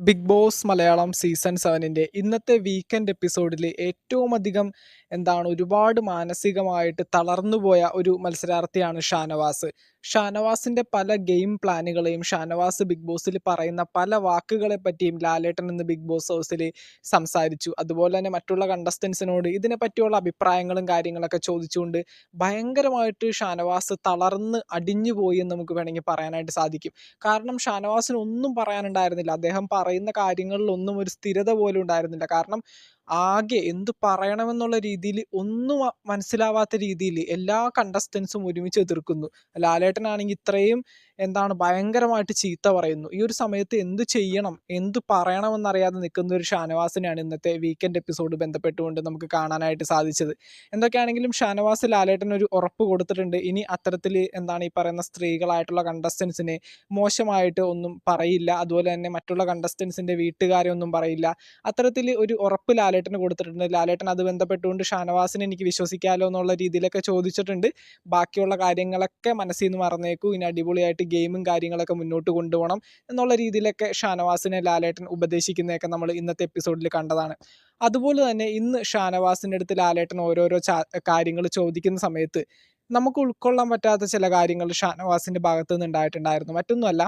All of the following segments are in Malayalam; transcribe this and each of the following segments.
ബിഗ് ബോസ് മലയാളം സീസൺ 7 ഇന്നത്തെ വീക്കെൻഡ് എപ്പിസോഡിൽ ഏറ്റവും അധികം ഒരുപാട് മാനസികമായിട്ട് തളർന്നുപോയ ഒരു മത്സരാർത്ഥിയാണ് ഷാനവാസ്. ഷാനവാസിന്റെ പല ഗെയിം പ്ലാനുകളെയും ഷാനവാസ് ബിഗ് ബോസിൽ പറയുന്ന പല വാക്കുകളെ പറ്റിയും ലാലേട്ടൻ ഇന്ന് ബിഗ് ബോസ് ഹൗസിൽ സംസാരിച്ചു. അതുപോലെ തന്നെ മറ്റുള്ള കണ്ടസ്റ്റൻസിനോട് ഇതിനെ പറ്റിയുള്ള അഭിപ്രായങ്ങളും കാര്യങ്ങളൊക്കെ ചോദിച്ചുകൊണ്ട് ഭയങ്കരമായിട്ട് ഷാനവാസ് തളർന്ന് അടിഞ്ഞു പോയി എന്ന് നമുക്ക് വേണമെങ്കിൽ പറയാനായിട്ട് സാധിക്കും. കാരണം ഷാനവാസിന് ഒന്നും പറയാനുണ്ടായിരുന്നില്ല. അദ്ദേഹം പറയുന്ന കാര്യങ്ങളിലൊന്നും ഒരു സ്ഥിരത പോലും ഉണ്ടായിരുന്നില്ല. കാരണം ആകെ എന്ത് പറയണമെന്നുള്ള രീതിയിൽ ഒന്നും മനസ്സിലാവാത്ത രീതിയിൽ എല്ലാ കണ്ടസ്റ്റൻസും ഒരുമിച്ച് എതിർക്കുന്നു. ലാലേട്ടനാണെങ്കിൽ ഇത്രയും ഭയങ്കരമായിട്ട് ചീത്ത പറയുന്നു. ഈ ഒരു സമയത്ത് എന്ത് ചെയ്യണം, എന്ത് പറയണമെന്നറിയാതെ നിൽക്കുന്ന ഒരു ഷാനവാസിനെയാണ് ഇന്നത്തെ വീക്കെൻഡ് എപ്പിസോഡ് ബന്ധപ്പെട്ടുകൊണ്ട് നമുക്ക് കാണാനായിട്ട് സാധിച്ചത്. എന്തൊക്കെയാണെങ്കിലും ഷാനവാസ് ലാലേട്ടന് ഒരു ഉറപ്പ് കൊടുത്തിട്ടുണ്ട്. ഇനി അത്തരത്തിൽ ഈ പറയുന്ന സ്ത്രീകളായിട്ടുള്ള കണ്ടസ്റ്റൻസിനെ മോശമായിട്ട് ഒന്നും പറയില്ല. അതുപോലെ തന്നെ മറ്റുള്ള കണ്ടസ്റ്റൻസിന്റെ വീട്ടുകാരെ ഒന്നും പറയില്ല. അത്തരത്തിൽ ഒരു ഉറപ്പ് ലാലേട്ടന് കൊടുത്തിട്ടുണ്ട്. ലാലേട്ടൻ അത് ബന്ധപ്പെട്ടുകൊണ്ട് ഷാനവാസിനെ എനിക്ക് വിശ്വസിക്കാലോ എന്നുള്ള രീതിയിലൊക്കെ ചോദിച്ചിട്ടുണ്ട്. ബാക്കിയുള്ള കാര്യങ്ങളൊക്കെ മനസ്സിൽ നിന്ന് മറന്നേക്കൂ, ഇനി അടിപൊളിയായിട്ട് ഗെയിമും കാര്യങ്ങളൊക്കെ മുന്നോട്ട് കൊണ്ടുപോകണം എന്നുള്ള രീതിയിലൊക്കെ ഷാനവാസിനെ ലാലേട്ടൻ ഉപദേശിക്കുന്നതൊക്കെ നമ്മൾ ഇന്നത്തെ എപ്പിസോഡിൽ കണ്ടതാണ്. അതുപോലെ തന്നെ ഇന്ന് ഷാനവാസിൻ്റെ അടുത്ത് ലാലേട്ടൻ ഓരോരോ കാര്യങ്ങൾ ചോദിക്കുന്ന സമയത്ത് നമുക്ക് ഉൾക്കൊള്ളാൻ പറ്റാത്ത ചില കാര്യങ്ങൾ ഷാനവാസിന്റെ ഭാഗത്ത് നിന്ന് ഉണ്ടായിട്ടുണ്ടായിരുന്നു. മറ്റൊന്നുമല്ല,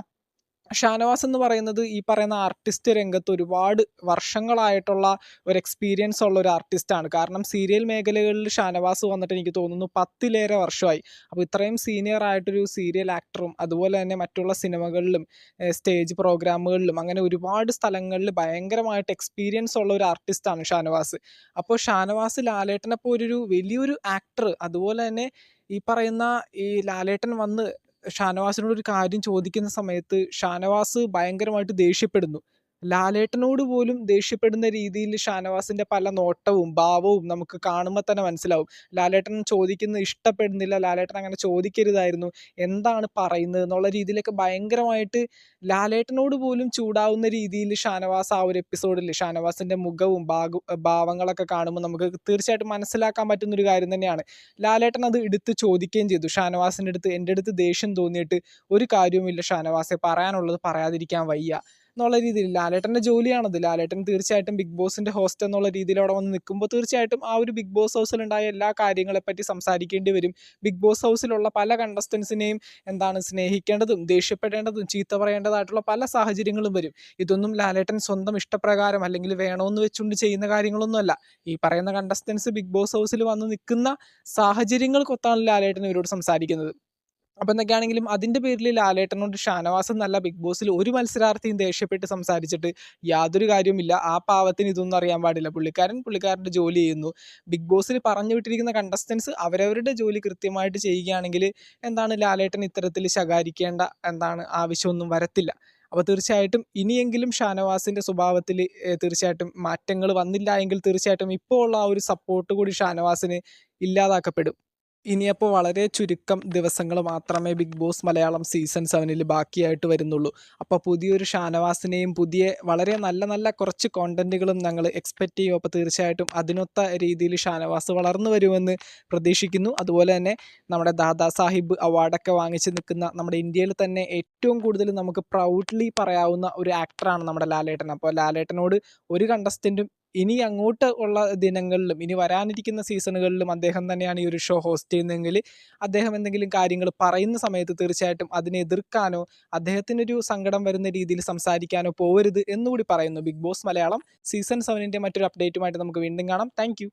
ഷാനവാസ് എന്ന് പറയുന്നത് ഈ പറയുന്ന ആർട്ടിസ്റ്റ് രംഗത്ത് ഒരുപാട് വർഷങ്ങളായിട്ടുള്ള ഒരു എക്സ്പീരിയൻസ് ഉള്ള ഒരു ആർട്ടിസ്റ്റാണ്. കാരണം സീരിയൽ മേഖലകളിൽ ഷാനവാസ് വന്നിട്ട് എനിക്ക് തോന്നുന്നു 10ലേറെ വർഷമായി. അപ്പോൾ ഇത്രയും സീനിയർ ആയിട്ടൊരു സീരിയൽ ആക്ടറും അതുപോലെ തന്നെ മറ്റുള്ള സിനിമകളിലും സ്റ്റേജ് പ്രോഗ്രാമുകളിലും അങ്ങനെ ഒരുപാട് സ്ഥലങ്ങളിൽ ഭയങ്കരമായിട്ട് എക്സ്പീരിയൻസ് ഉള്ള ഒരു ആർട്ടിസ്റ്റാണ് ഷാനവാസ്. അപ്പോൾ ഷാനവാസ് ലാലേട്ടനെ പോലൊരു വലിയൊരു ആക്ടർ, അതുപോലെ തന്നെ ഈ പറയുന്ന ഈ ലാലേട്ടൻ വന്ന് ഷാനവാസിനോട് ഒരു കാര്യം ചോദിക്കുന്ന സമയത്ത് ഷാനവാസ് ഭയങ്കരമായിട്ട് ദേഷ്യപ്പെടുന്നു. ലാലേട്ടനോട് പോലും ദേഷ്യപ്പെടുന്ന രീതിയിൽ ഷാനവാസിന്റെ പല നോട്ടവും ഭാവവും നമുക്ക് കാണുമ്പോൾ തന്നെ മനസ്സിലാവും. ലാലേട്ടൻ ചോദിക്കുന്നത് ഇഷ്ടപ്പെടുന്നില്ല, ലാലേട്ടൻ അങ്ങനെ ചോദിക്കരുതായിരുന്നു, എന്താണ് പറയുന്നത് എന്നുള്ള രീതിയിലൊക്കെ ഭയങ്കരമായിട്ട് ലാലേട്ടനോട് പോലും ചൂടാവുന്ന രീതിയിൽ ഷാനവാസ് ആ ഒരു എപ്പിസോഡിൽ ഷാനവാസിന്റെ മുഖവും ഭാവങ്ങളൊക്കെ കാണുമ്പോൾ നമുക്ക് തീർച്ചയായിട്ടും മനസ്സിലാക്കാൻ പറ്റുന്ന ഒരു കാര്യം തന്നെയാണ്. ലാലേട്ടൻ അത് എടുത്ത് ചോദിക്കുകയും ചെയ്തു ഷാനവാസിന്റെ അടുത്ത്. എൻ്റെ അടുത്ത് ദേഷ്യം തോന്നിയിട്ട് ഒരു കാര്യവുമില്ല ഷാനവാസെ, പറയാനുള്ളത് പറയാതിരിക്കാൻ വയ്യ എന്നുള്ള രീതിയിൽ. ലാലേട്ടൻ്റെ ജോലിയാണത്. ലാലേട്ടൻ തീർച്ചയായിട്ടും ബിഗ് ബോസിന്റെ ഹോസ്റ്റ് എന്നുള്ള രീതിയിൽ അവിടെ വന്ന് നിൽക്കുമ്പോൾ തീർച്ചയായിട്ടും ആ ഒരു ബിഗ് ബോസ് ഹൗസിലുണ്ടായ എല്ലാ കാര്യങ്ങളെപ്പറ്റി സംസാരിക്കേണ്ടി വരും. ബിഗ് ബോസ് ഹൗസിലുള്ള പല കണ്ടസ്റ്റൻസിനെയും സ്നേഹിക്കേണ്ടതും ദേഷ്യപ്പെടേണ്ടതും ചീത്ത പറയേണ്ടതായിട്ടുള്ള പല സാഹചര്യങ്ങളും വരും. ഇതൊന്നും ലാലേട്ടൻ സ്വന്തം ഇഷ്ടപ്രകാരം അല്ലെങ്കിൽ വേണമെന്ന് വെച്ചുകൊണ്ട് ചെയ്യുന്ന കാര്യങ്ങളൊന്നുമല്ല. ഈ പറയുന്ന കണ്ടസ്റ്റൻസ് ബിഗ് ബോസ് ഹൗസിൽ വന്ന് നിൽക്കുന്ന സാഹചര്യങ്ങൾക്കൊത്താണ് ലാലേട്ടൻ ഇവരോട് സംസാരിക്കുന്നത്. അപ്പോൾ എന്തൊക്കെയാണെങ്കിലും അതിൻ്റെ പേരിൽ ലാലേട്ടനോട് ഷാനവാസ് എന്നല്ല ബിഗ് ബോസിൽ ഒരു മത്സരാർത്ഥിയും ദേഷ്യപ്പെട്ട് സംസാരിച്ചിട്ട് യാതൊരു കാര്യവുമില്ല. ആ പാവത്തിന് ഇതൊന്നും അറിയാൻ പാടില്ല. പുള്ളിക്കാരൻ്റെ ജോലി ചെയ്യുന്നു. ബിഗ് ബോസിൽ പറഞ്ഞു വിട്ടിരിക്കുന്ന കണ്ടസ്റ്റൻസ് അവരവരുടെ ജോലി കൃത്യമായിട്ട് ചെയ്യുകയാണെങ്കിൽ ലാലേട്ടൻ ഇത്തരത്തിൽ ശകാരിക്കേണ്ട ആവശ്യമൊന്നും വരത്തില്ല. അപ്പോൾ തീർച്ചയായിട്ടും ഇനിയെങ്കിലും ഷാനവാസിൻ്റെ സ്വഭാവത്തിൽ തീർച്ചയായിട്ടും മാറ്റങ്ങൾ വന്നില്ല എങ്കിൽ തീർച്ചയായിട്ടും ഇപ്പോൾ ഉള്ള ആ ഒരു സപ്പോർട്ട് കൂടി ഷാനവാസിന് ഇല്ലാതാക്കപ്പെടും. ഇനിയപ്പോൾ വളരെ ചുരുക്കം ദിവസങ്ങൾ മാത്രമേ ബിഗ് ബോസ് മലയാളം സീസൺ 7 ബാക്കിയായിട്ട് വരുന്നുള്ളൂ. അപ്പോൾ പുതിയൊരു ഷാനവാസിനെയും പുതിയ വളരെ നല്ല നല്ല കുറച്ച് കോണ്ടന്റുകളും ഞങ്ങൾ എക്സ്പെക്റ്റ് ചെയ്യും. അപ്പോൾ തീർച്ചയായിട്ടും അതിനൊത്ത രീതിയിൽ ഷാനവാസ് വളർന്നു വരുമെന്ന് പ്രതീക്ഷിക്കുന്നു. അതുപോലെ തന്നെ നമ്മുടെ ദാദാ സാഹിബ് അവാർഡൊക്കെ വാങ്ങിച്ച് നിൽക്കുന്ന നമ്മുടെ ഇന്ത്യയിൽ തന്നെ ഏറ്റവും കൂടുതൽ നമുക്ക് പ്രൗഡ്ലി പറയാവുന്ന ഒരു ആക്ടറാണ് നമ്മുടെ ലാലേട്ടൻ. അപ്പോൾ ലാലേട്ടനോട് ഒരു കണ്ടസ്റ്റൻറ്റും ഇനി അങ്ങോട്ട് ഉള്ള ദിനങ്ങളിലും ഇനി വരാനിരിക്കുന്ന സീസണുകളിലും അദ്ദേഹം തന്നെയാണ് ഈ ഒരു ഷോ ഹോസ്റ്റ് ചെയ്യുന്നതെങ്കിൽ അദ്ദേഹം എന്തെങ്കിലും കാര്യങ്ങൾ പറയുന്ന സമയത്ത് തീർച്ചയായിട്ടും അതിനെ എതിർക്കാനോ അദ്ദേഹത്തിനൊരു സങ്കടം വരുന്ന രീതിയിൽ സംസാരിക്കാനോ പോകരുത് എന്നുകൂടി പറയുന്നു. ബിഗ് ബോസ് മലയാളം സീസൺ 7 മറ്റൊരു അപ്ഡേറ്റുമായിട്ട് നമുക്ക് വീണ്ടും കാണാം. താങ്ക്